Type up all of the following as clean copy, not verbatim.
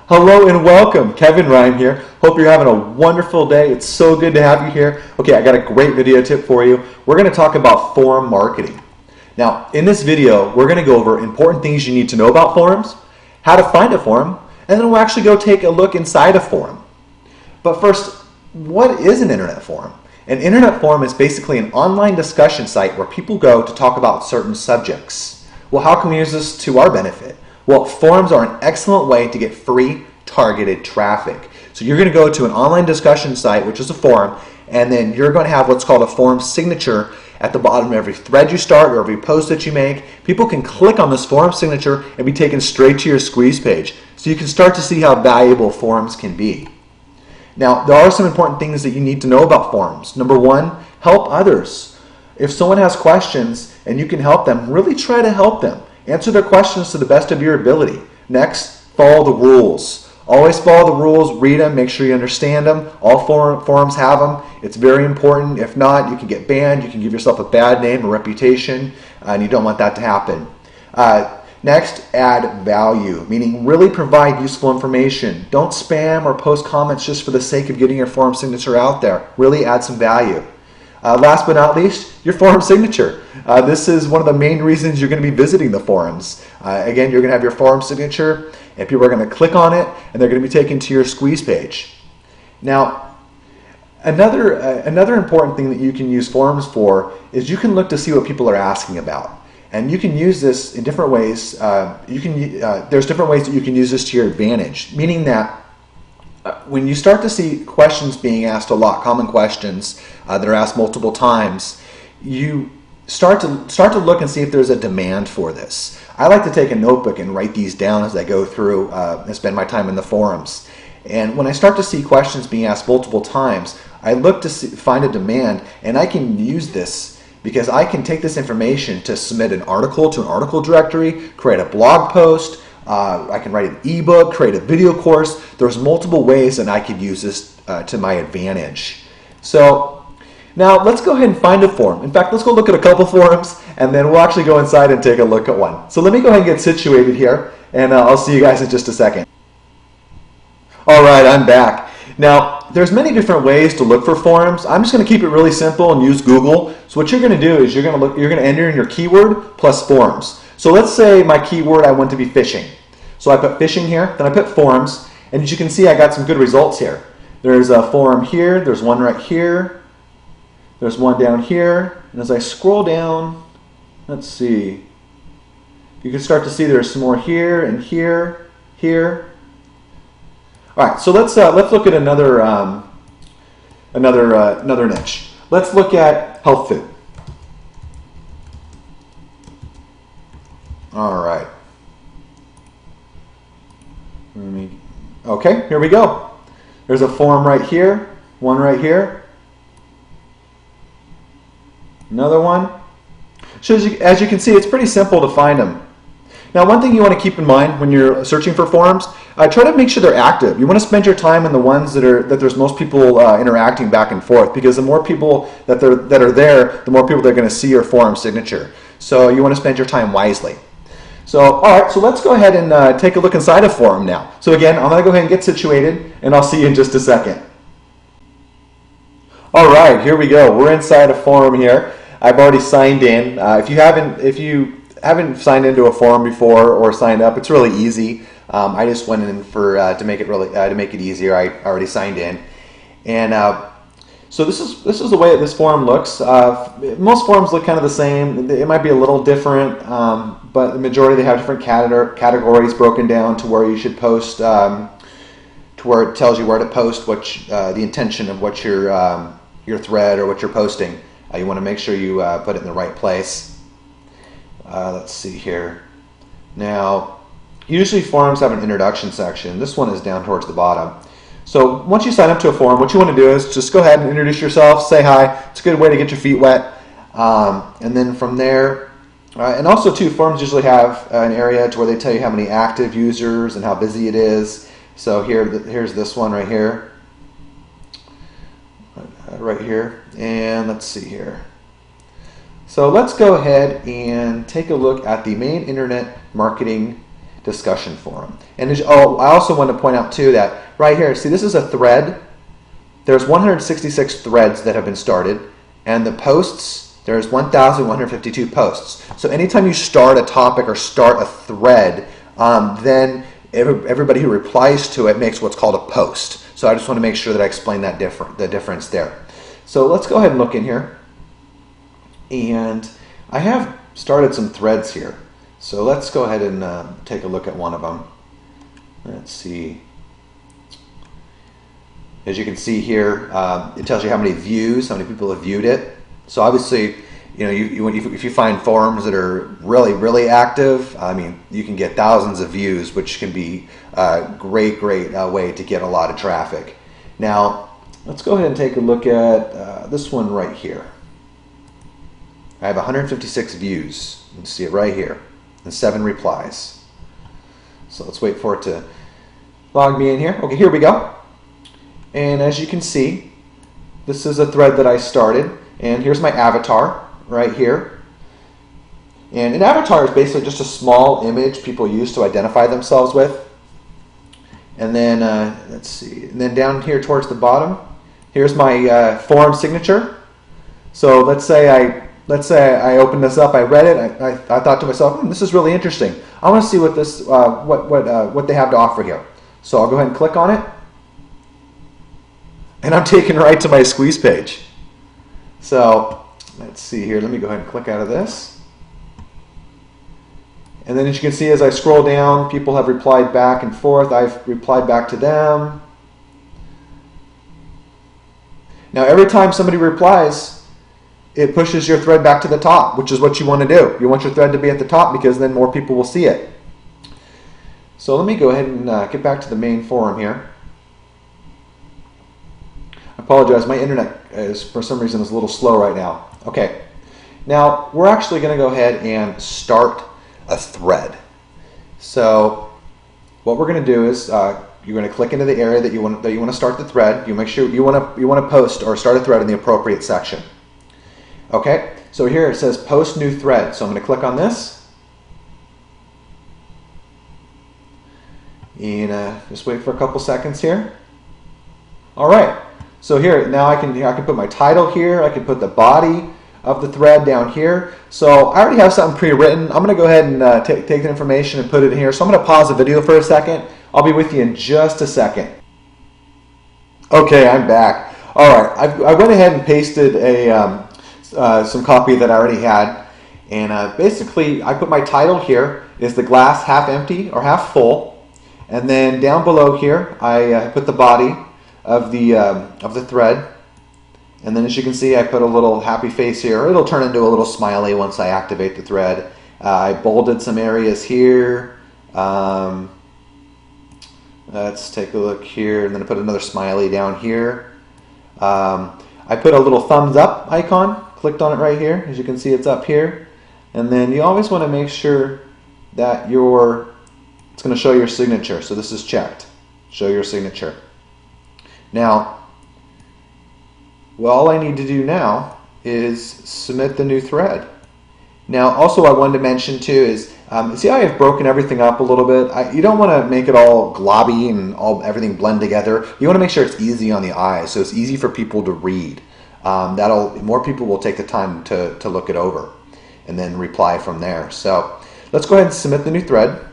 Hello and welcome. Kevin Ryan here. Hope you're having a wonderful day. It's so good to have you here. Okay, I got a great video tip for you. We're going to talk about forum marketing. Now, in this video, we're going to go over important things you need to know about forums, how to find a forum, and then we'll actually go take a look inside a forum. But first, what is an internet forum? An internet forum is basically an online discussion site where people go to talk about certain subjects. Well, how can we use this to our benefit? Well, forums are an excellent way to get free targeted traffic. So you're going to go to an online discussion site, which is a forum, and then you're going to have what's called a forum signature at the bottom of every thread you start or every post that you make. People can click on this forum signature and be taken straight to your squeeze page. So you can start to see how valuable forums can be. Now, there are some important things that you need to know about forums. Number one, help others. If someone has questions and you can help them, really try to help them. Answer their questions to the best of your ability. Next, follow the rules. Always follow the rules, read them, make sure you understand them. All forums have them. It's very important. If not, you can get banned. You can give yourself a bad name or reputation, and you don't want that to happen. Next, add value, meaning really provide useful information. Don't spam or post comments just for the sake of getting your forum signature out there. Really add some value. Last but not least, your forum signature. This is one of the main reasons you're going to be visiting the forums. Again, you're going to have your forum signature, and people are going to click on it, and they're going to be taken to your squeeze page. Now, another important thing that you can use forums for is you can look to see what people are asking about. And you can use this in different ways. There's different ways that you can use this to your advantage, meaning that when you start to see questions being asked a lot, common questions that are asked multiple times, you start to look and see if there's a demand for this. I like to take a notebook and write these down as I go through and spend my time in the forums. And when I start to see questions being asked multiple times, I look to find a demand, and I can use this because I can take this information to submit an article to an article directory, create a blog post, I can write an ebook, create a video course. There's multiple ways that I could use this to my advantage. So now let's go ahead and find a forum. In fact, let's go look at a couple forums, and then we'll actually go inside and take a look at one. So let me go ahead and get situated here, and I'll see you guys in just a second. All right, I'm back. Now, there's many different ways to look for forums. I'm just going to keep it really simple and use Google. So what you're going to do is you're going to enter in your keyword plus forums. So let's say my keyword, I want to be fishing. So I put fishing here, then I put forums, and as you can see, I got some good results here. There's a forum here, there's one right here, there's one down here, and as I scroll down, let's see, you can start to see there's some more here and here, here. All right, so let's look at another niche. Let's look at health food. All right. Okay, here we go. There's a forum right here, one right here, another one. So as you can see, it's pretty simple to find them. Now, one thing you want to keep in mind when you're searching for forums, try to make sure they're active. You want to spend your time in the ones that there's most people interacting back and forth, because the more people that are there, the more people they're going to see your forum signature. So you want to spend your time wisely. So, all right, so let's go ahead and take a look inside a forum now. So again, I'm going to go ahead and get situated, and I'll see you in just a second. All right, here we go. We're inside a forum here. I've already signed in. If you haven't signed into a forum before or signed up, it's really easy. I just went in to make it easier. I already signed in, and so this is the way that this forum looks. Most forums look kind of the same. It might be a little different, but the majority, they have different categories broken down to where you should post, to where it tells you where to post, the intention of what your thread or what you're posting. You want to make sure you put it in the right place. Let's see here. Now, usually forums have an introduction section. This one is down towards the bottom. So once you sign up to a forum, what you want to do is just go ahead and introduce yourself, say hi. It's a good way to get your feet wet. And then from there, and also too, forums usually have an area to where they tell you how many active users and how busy it is. So here's this one right here. Right here. And let's see here. So let's go ahead and take a look at the main internet marketing discussion forum. And oh, I also want to point out too that right here, see, this is a thread. There's 166 threads that have been started, and the posts, there's 1,152 posts. So anytime you start a topic or start a thread, then everybody who replies to it makes what's called a post. So I just want to make sure that I explain that the difference there. So let's go ahead and look in here. And I have started some threads here. So let's go ahead and take a look at one of them. Let's see. As you can see here, it tells you how many views, how many people have viewed it. So obviously, you know, if you find forums that are really, really active, I mean, you can get thousands of views, which can be a great way to get a lot of traffic. Now, let's go ahead and take a look at this one right here. I have 156 views. You can see it right here, and 7 replies. So let's wait for it to log me in here. Okay, here we go. And as you can see, this is a thread that I started, and here's my avatar right here. And an avatar is basically just a small image people use to identify themselves with. And then, let's see, and then down here towards the bottom, here's my forum signature. So let's say I opened this up, I read it, I thought to myself, this is really interesting. I want to see what this, what they have to offer here. So I'll go ahead and click on it. And I'm taken right to my squeeze page. So let's see here. Let me go ahead and click out of this. And then as you can see, as I scroll down, people have replied back and forth. I've replied back to them. Now every time somebody replies, it pushes your thread back to the top, which is what you want to do. You want your thread to be at the top because then more people will see it. So let me go ahead and get back to the main forum here. I apologize, my internet is, for some reason, is a little slow right now. Okay, now we're actually going to go ahead and start a thread. So what we're going to do is you're going to click into the area that you want to start the thread. You make sure you want to post or start a thread in the appropriate section. Okay, so here it says post new thread. So I'm going to click on this. And just wait for a couple seconds here. All right. So here, now I can put my title here. I can put the body of the thread down here. So I already have something pre-written. I'm going to go ahead and take the information and put it in here. So I'm going to pause the video for a second. I'll be with you in just a second. Okay, I'm back. All right, I went ahead and pasted some copy that I already had. And basically, I put my title here. Is the glass half empty or half full? And then down below here, I put the body of the thread, and then as you can see, I put a little happy face here. It'll turn into a little smiley once I activate the thread. I bolded some areas here. Let's take a look here, and then I put another smiley down here. I put a little thumbs up icon, clicked on it right here. As you can see, it's up here. And then you always want to make sure that it's going to show your signature. So this is checked. Show your signature. Now, well, all I need to do now is submit the new thread. Now, also I wanted to mention too is, see how I've broken everything up a little bit? You don't want to make it all globby and everything blend together. You want to make sure it's easy on the eye, so it's easy for people to read. More people will take the time to look it over and then reply from there. So let's go ahead and submit the new thread.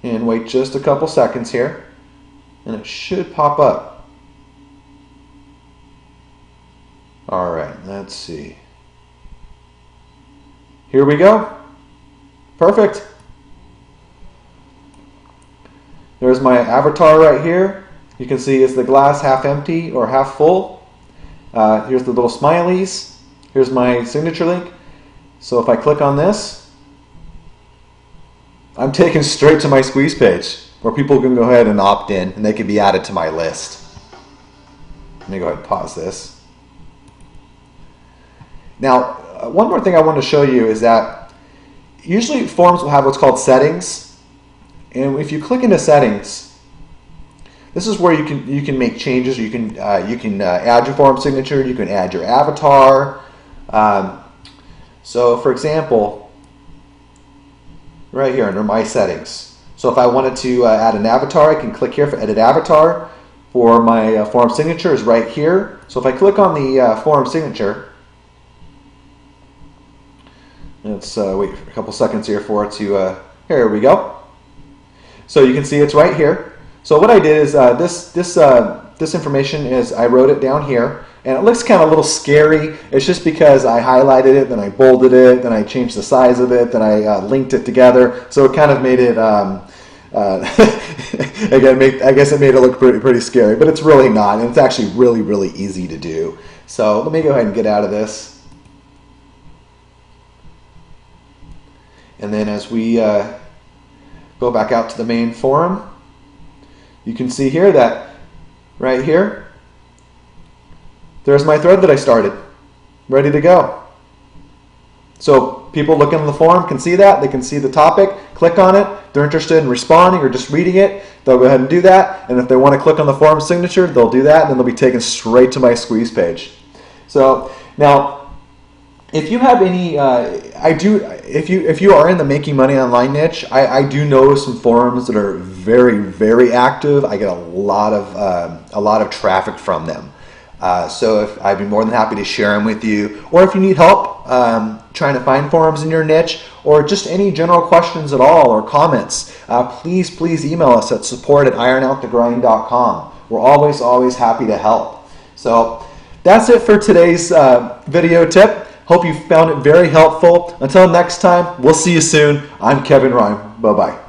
And wait just a couple seconds here. And it should pop up. All right, let's see. Here we go. Perfect. There's my avatar right here. You can see is the glass half empty or half full. Here's the little smileys. Here's my signature link. So if I click on this, I'm taken straight to my squeeze page, where people can go ahead and opt in and they can be added to my list. Let me go ahead and pause this. Now, one more thing I want to show you is that usually forums will have what's called settings. And if you click into settings, this is where you can make changes. You can add your forum signature. You can add your avatar. So for example, right here under My Settings. So if I wanted to add an avatar, I can click here for Edit Avatar. For my forum signature is right here. So if I click on the forum signature, let's wait a couple seconds here for it to, here we go. So you can see it's right here. So what I did is this information is, I wrote it down here, and it looks kind of a little scary. It's just because I highlighted it, then I bolded it, then I changed the size of it, then I linked it together. So it kind of made it, again, I guess it made it look pretty scary, but it's really not, and it's actually really, really easy to do. So let me go ahead and get out of this. And then as we go back out to the main forum, you can see here that right here, there's my thread that I started, ready to go. So people looking on the forum can see that. They can see the topic, click on it. They're interested in responding or just reading it, they'll go ahead and do that. And if they want to click on the forum signature, they'll do that, and then they'll be taken straight to my squeeze page. So now, if you have any, if you are in the making money online niche, I do know some forums that are very, very active. I get a lot of traffic from them. So I'd be more than happy to share them with you. Or if you need help trying to find forums in your niche, or just any general questions at all or comments, please email us at support@ironoutthegrind.com. We're always happy to help. So that's it for today's video tip. Hope you found it very helpful. Until next time, we'll see you soon. I'm Kevin Ryan. Bye-bye.